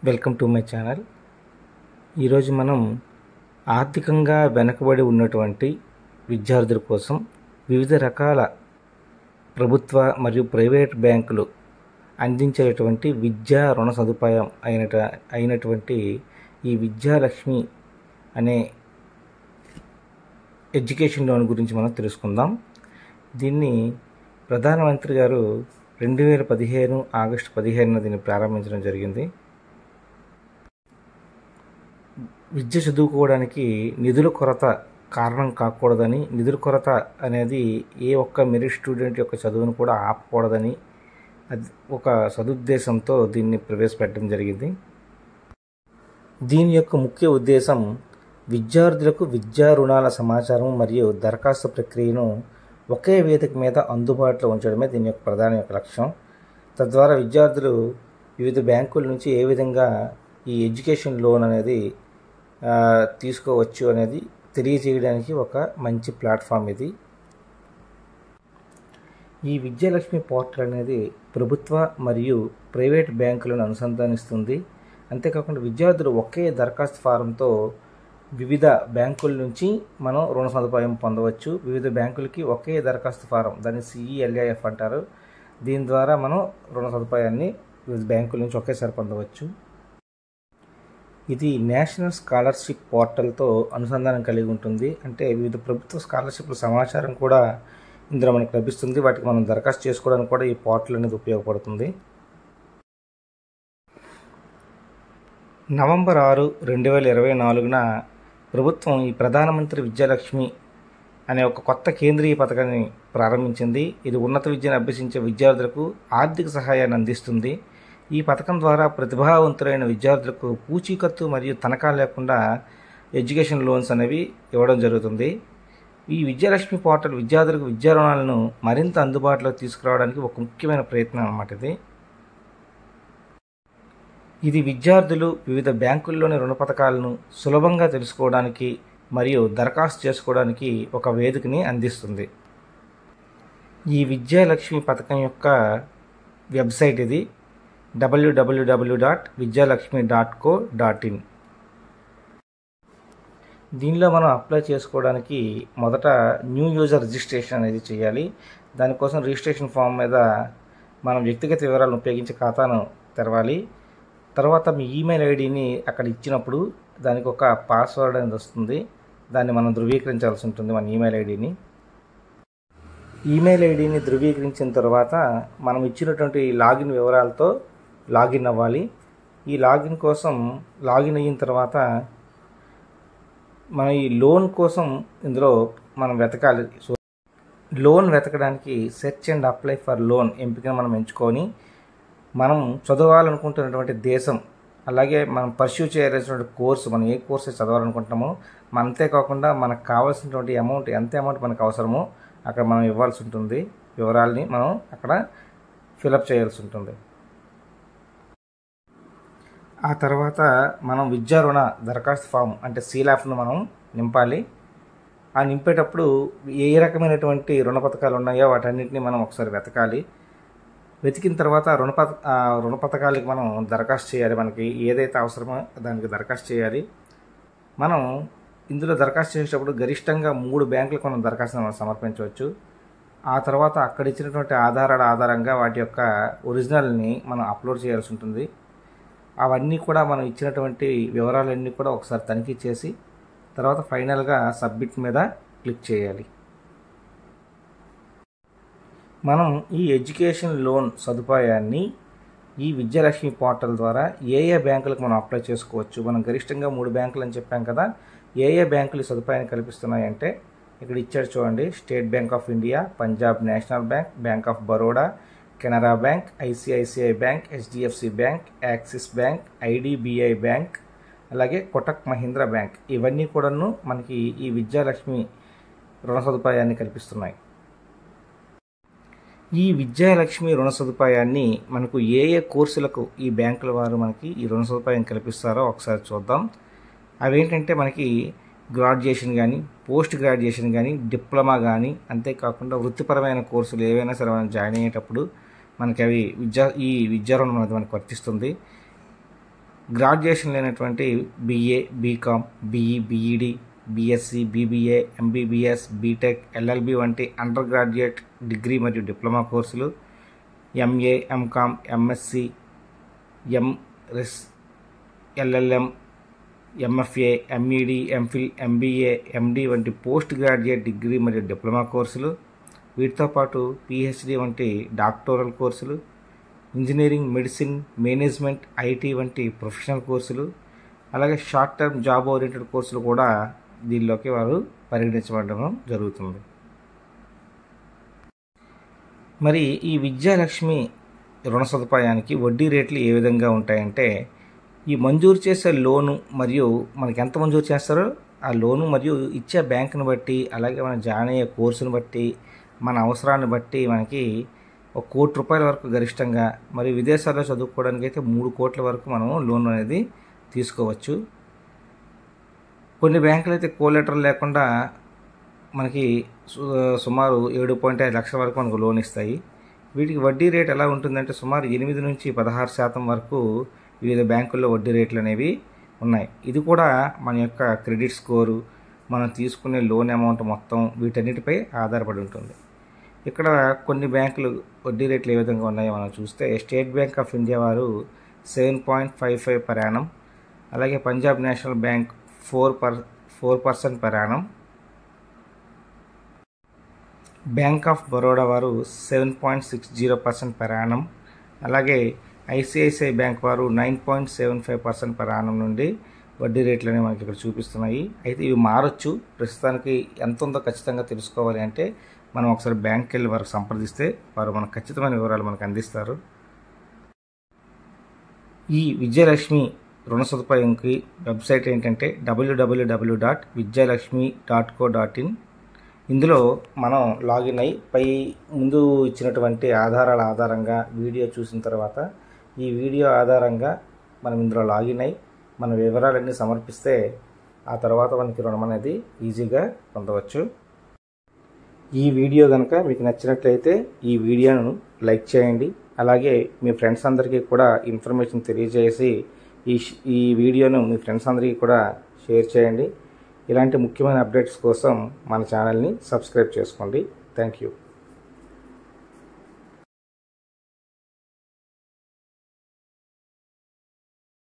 Welcome to my channel. ఈరోజు మనం ఆర్థికంగా వెనుకబడి ఉన్నటువంటి విద్యార్థుల కోసం వివిధ రకాల ప్రభుత్వ మరియు ప్రైవేట్ బ్యాంకులు అందించేటువంటి విద్యా రుణ సదుపాయం అయినటువంటి ఈ విద్యాలక్ష్మి అనే ఎడ్యుకేషన్ లోన్ గురించి మనం తెలుసుకుందాం. దీన్ని ప్రధానమంత్రి గారు 2015 ఆగస్టు 15న దీన్ని ప్రారంభించడం జరిగింది. విద్య చదువుకోవడానికి నిధుల కొరత కారణం కాకూడదని, నిధుల కొరత అనేది ఏ ఒక్క మెరిట్ స్టూడెంట్ యొక్క చదువును కూడా ఆపకూడదని అది ఒక సదుద్దేశంతో దీన్ని ప్రవేశపెట్టడం జరిగింది. దీని యొక్క ముఖ్య ఉద్దేశం విద్యార్థులకు విద్యా రుణాల సమాచారం మరియు దరఖాస్తు ప్రక్రియను ఒకే వేదిక మీద అందుబాటులో ఉంచడమే దీని యొక్క ప్రధాన లక్ష్యం. తద్వారా విద్యార్థులు వివిధ బ్యాంకుల నుంచి ఏ విధంగా ఈ ఎడ్యుకేషన్ లోన్ అనేది తీసుకోవచ్చు అనేది తెలియజేయడానికి ఒక మంచి ప్లాట్ఫామ్ ఇది. ఈ విద్యాలక్ష్మి పోర్టల్ అనేది ప్రభుత్వ మరియు ప్రైవేట్ బ్యాంకులను అనుసంధానిస్తుంది. అంతేకాకుండా విద్యార్థులు ఒకే దరఖాస్తు ఫారంతో వివిధ బ్యాంకుల నుంచి మనం రుణ సదుపాయం పొందవచ్చు. వివిధ బ్యాంకులకి ఒకే దరఖాస్తు ఫారం, దాన్ని CELIF అంటారు. దీని ద్వారా మనం రుణ సదుపాయాన్ని వివిధ బ్యాంకుల నుంచి ఒకేసారి పొందవచ్చు. ఇది నేషనల్ స్కాలర్షిప్ పోర్టల్తో అనుసంధానం కలిగి ఉంటుంది. అంటే వివిధ ప్రభుత్వ స్కాలర్షిప్ల సమాచారం కూడా ఇందులో మనకు లభిస్తుంది. వాటికి మనం దరఖాస్తు చేసుకోవడానికి కూడా ఈ పోర్టల్ అనేది ఉపయోగపడుతుంది. నవంబర్ 6, 2024న ప్రభుత్వం ఈ ప్రధానమంత్రి విద్యాలక్ష్మి అనే ఒక కొత్త కేంద్రీయ పథకాన్ని ప్రారంభించింది. ఇది ఉన్నత విద్యను అభ్యసించే విద్యార్థులకు ఆర్థిక సహాయాన్ని అందిస్తుంది. ఈ పథకం ద్వారా ప్రతిభావంతులైన విద్యార్థులకు పూచీకత్తు మరియు తనఖా లేకుండా ఎడ్యుకేషన్ లోన్స్ అనేవి ఇవ్వడం జరుగుతుంది. ఈ విద్యాలక్ష్మి పోర్టల్ విద్యార్థులకు విద్యా రుణాలను మరింత అందుబాటులోకి తీసుకురావడానికి ఒక ముఖ్యమైన ప్రయత్నం అన్నమాట ఇది విద్యార్థులు వివిధ బ్యాంకుల్లోని రుణ పథకాలను సులభంగా తెలుసుకోవడానికి మరియు దరఖాస్తు చేసుకోవడానికి ఒక వేదికని అందిస్తుంది. ఈ విద్యాలక్ష్మి పథకం యొక్క వెబ్సైట్ ఇది www.vidyalakshmi.co.in. దీనిలో మనం అప్లై చేసుకోవడానికి మొదట న్యూ యూజర్ రిజిస్ట్రేషన్ అనేది చేయాలి. దానికోసం రిజిస్ట్రేషన్ ఫామ్ మీద మనం వ్యక్తిగత వివరాలను ఉపయోగించి ఖాతాను తెరవాలి. తర్వాత మీ ఈమెయిల్ ఐడిని అక్కడ ఇచ్చినప్పుడు దానికి ఒక పాస్వర్డ్ అనేది వస్తుంది. దాన్ని మనం ధృవీకరించాల్సి ఉంటుంది. మన ఈమెయిల్ ఐడిని ధృవీకరించిన తర్వాత మనం ఇచ్చినటువంటి లాగిన్ వివరాలతో లాగిన్ అవ్వాలి. ఈ లాగిన్ కోసం లాగిన్ అయిన తర్వాత మనం ఈ లోన్ కోసం ఇందులో మనం వెతకాలి. సో లోన్ వెతకడానికి search and apply for loan ఎంపికను మనం ఎంచుకొని మనం చదవాలనుకుంటున్నటువంటి దేశం, అలాగే మనం పర్స్యూ చేయాల్సినటువంటి కోర్సు, మనం ఏ కోర్సు చదవాలనుకుంటున్నామో అంతేకాకుండా మనకు కావాల్సినటువంటి అమౌంట్, ఎంత అమౌంట్ మనకు అవసరమో అక్కడ మనం ఇవ్వాల్సి ఉంటుంది. వివరాలని మనం అక్కడ ఫిలప్ చేయాల్సి ఉంటుంది. ఆ తర్వాత మనం విద్యా రుణ దరఖాస్తు ఫామ్ అంటే CLAFను మనం నింపాలి. ఆ నింపేటప్పుడు ఏ రకమైనటువంటి రుణ పథకాలు ఉన్నాయో వాటన్నిటిని మనం ఒకసారి వెతకాలి. వెతికిన తర్వాత రుణ పథకాలకి మనం దరఖాస్తు చేయాలి. మనకి ఏదైతే అవసరమో దానికి దరఖాస్తు చేయాలి. మనం ఇందులో దరఖాస్తు చేసేటప్పుడు గరిష్టంగా 3 బ్యాంకులకు మనం దరఖాస్తును మనం సమర్పించవచ్చు. ఆ తర్వాత అక్కడ ఇచ్చినటువంటి ఆధారాల ఆధారంగా వాటి యొక్క ఒరిజినల్ని మనం అప్లోడ్ చేయాల్సి ఉంటుంది. అవన్నీ కూడా మనం ఇచ్చినటువంటి వివరాలన్నీ కూడా ఒకసారి తనిఖీ చేసి తర్వాత ఫైనల్గా సబ్మిట్ మీద క్లిక్ చేయాలి. మనం ఈ ఎడ్యుకేషన్ లోన్ సదుపాయాన్ని ఈ విద్యాలక్ష్మి పోర్టల్ ద్వారా ఏ బ్యాంకులకు మనం అప్లై చేసుకోవచ్చు. మనం గరిష్టంగా 3 బ్యాంకులు అని చెప్పాం కదా. ఏ బ్యాంకులు ఈ సదుపాయాన్ని కల్పిస్తున్నాయంటే ఇక్కడ ఇచ్చాడు చూడండి. State bank of India, Punjab national bank, bank of Baroda, Canara bank, ICICI bank, HDFC bank, axis bank, IDBI bank, అలాగే కోటక్ మహీంద్రా బ్యాంక్. ఇవన్నీ కూడాను మనకి ఈ విద్యాలక్ష్మి రుణ సదుపాయాన్ని కల్పిస్తున్నాయి. ఈ విద్యాలక్ష్మి రుణ సదుపాయాన్ని మనకు ఏ కోర్సులకు ఈ బ్యాంకుల వారు మనకి ఈ రుణ సదుపాయం కల్పిస్తారో ఒకసారి చూద్దాం. అవేంటంటే మనకి గ్రాడ్యుయేషన్ కానీ, పోస్ట్ గ్రాడ్యుయేషన్ కానీ, డిప్లొమా కానీ, అంతేకాకుండా వృత్తిపరమైన కోర్సులు ఏవైనా సరే మనం జాయిన్ అయ్యేటప్పుడు మనకి అవి ఈ విద్యా రుణం అనేది మనకు వర్తిస్తుంది. గ్రాడ్యుయేషన్ లేనటువంటి BA, BCom, BE, BEd, BSc, BBA, MBBS, BTech, LLB వంటి అండర్ గ్రాడ్యుయేట్ డిగ్రీ మరియు డిప్లొమా కోర్సులు, MA, MCom, MSc, ఎంరెస్, LLM, MFA, MEd, MPhil, MBA, ఎండి వంటి పోస్ట్ గ్రాడ్యుయేట్ డిగ్రీ మరియు డిప్లొమా కోర్సులు, వీటితో పాటు పిహెచ్డి వంటి డాక్టోరల్ కోర్సులు, ఇంజనీరింగ్, మెడిసిన్, మేనేజ్మెంట్, ఐటీ వంటి ప్రొఫెషనల్ కోర్సులు, అలాగే షార్ట్ టర్మ్ జాబ్ ఓరియంటెడ్ కోర్సులు కూడా దీనిలోకి వారు పరిగణించబడడం జరుగుతుంది. మరి ఈ విద్యాలక్ష్మి రుణ సదుపాయానికి వడ్డీ రేట్లు ఏ విధంగా ఉంటాయంటే, ఈ మంజూరు చేసే లోను మరియు మనకి ఎంత మంజూరు చేస్తారో ఆ లోను మరియు ఇచ్చే బ్యాంకుని బట్టి, అలాగే మనం జాయిన్ అయ్యే కోర్సును బట్టి, మన అవసరాన్ని బట్టి మనకి ₹1 కోటి వరకు గరిష్టంగా, మరియు విదేశాల్లో చదువుకోవడానికి అయితే 3 కోట్ల వరకు మనం లోన్ అనేది తీసుకోవచ్చు. కొన్ని బ్యాంకులు అయితే కోలెటరల్ లేకుండా మనకి సుమారు 7.5 లక్షల వరకు మనకు లోన్ ఇస్తాయి. వీటికి వడ్డీ రేట్ ఎలా ఉంటుందంటే సుమారు 8 నుంచి 16% వరకు వివిధ బ్యాంకుల్లో వడ్డీ రేట్లు అనేవి ఉన్నాయి. ఇది కూడా మన యొక్క క్రెడిట్ స్కోరు, మనం తీసుకునే లోన్ అమౌంట్ మొత్తం వీటన్నిటిపై ఆధారపడి ఉంటుంది. ఇక్కడ కొన్ని బ్యాంకులు వడ్డీ రేట్లు ఏ విధంగా ఉన్నాయో మనం చూస్తే, స్టేట్ బ్యాంక్ ఆఫ్ ఇండియా వారు 7.55 per annum, అలాగే Punjab national bank 4% per annum, bank of Baroda వారు 7.60% per annum, అలాగే ఐసిఐసిఐ బ్యాంక్ వారు 9.75% per annum నుండి వడ్డీ రేట్లని మనకి ఇక్కడ చూపిస్తున్నాయి. అయితే ఇవి మారచ్చు. ప్రస్తుతానికి ఎంత ఉందో ఖచ్చితంగా తెలుసుకోవాలి అంటే మనం ఒకసారి బ్యాంక్కి వెళ్ళి వారికి సంప్రదిస్తే వారు మనకు ఖచ్చితమైన వివరాలు మనకు అందిస్తారు. ఈ విద్యాలక్ష్మి రుణ సదుపాయంకి వెబ్సైట్ ఏంటంటే www.vidyalakshmi.co.in. ఇందులో మనం లాగిన్ అయ్యి పై ముందు ఇచ్చినటువంటి ఆధారాల ఆధారంగా వీడియో చూసిన తర్వాత ఈ వీడియో ఆధారంగా మనం ఇందులో లాగిన్ అయ్యి మన వివరాలన్నీ సమర్పిస్తే ఆ తర్వాత మనకి రుణం అనేది ఈజీగా పొందవచ్చు. ఈ వీడియో కనుక మీకు నచ్చినట్లయితే ఈ వీడియోను లైక్ చేయండి. అలాగే మీ ఫ్రెండ్స్ అందరికీ కూడా ఇన్ఫర్మేషన్ తెలియజేసి ఈ వీడియోను మీ ఫ్రెండ్స్ అందరికీ కూడా షేర్ చేయండి. ఇలాంటి ముఖ్యమైన అప్డేట్స్ కోసం మన ఛానల్ని సబ్స్క్రైబ్ చేసుకోండి. Thank you.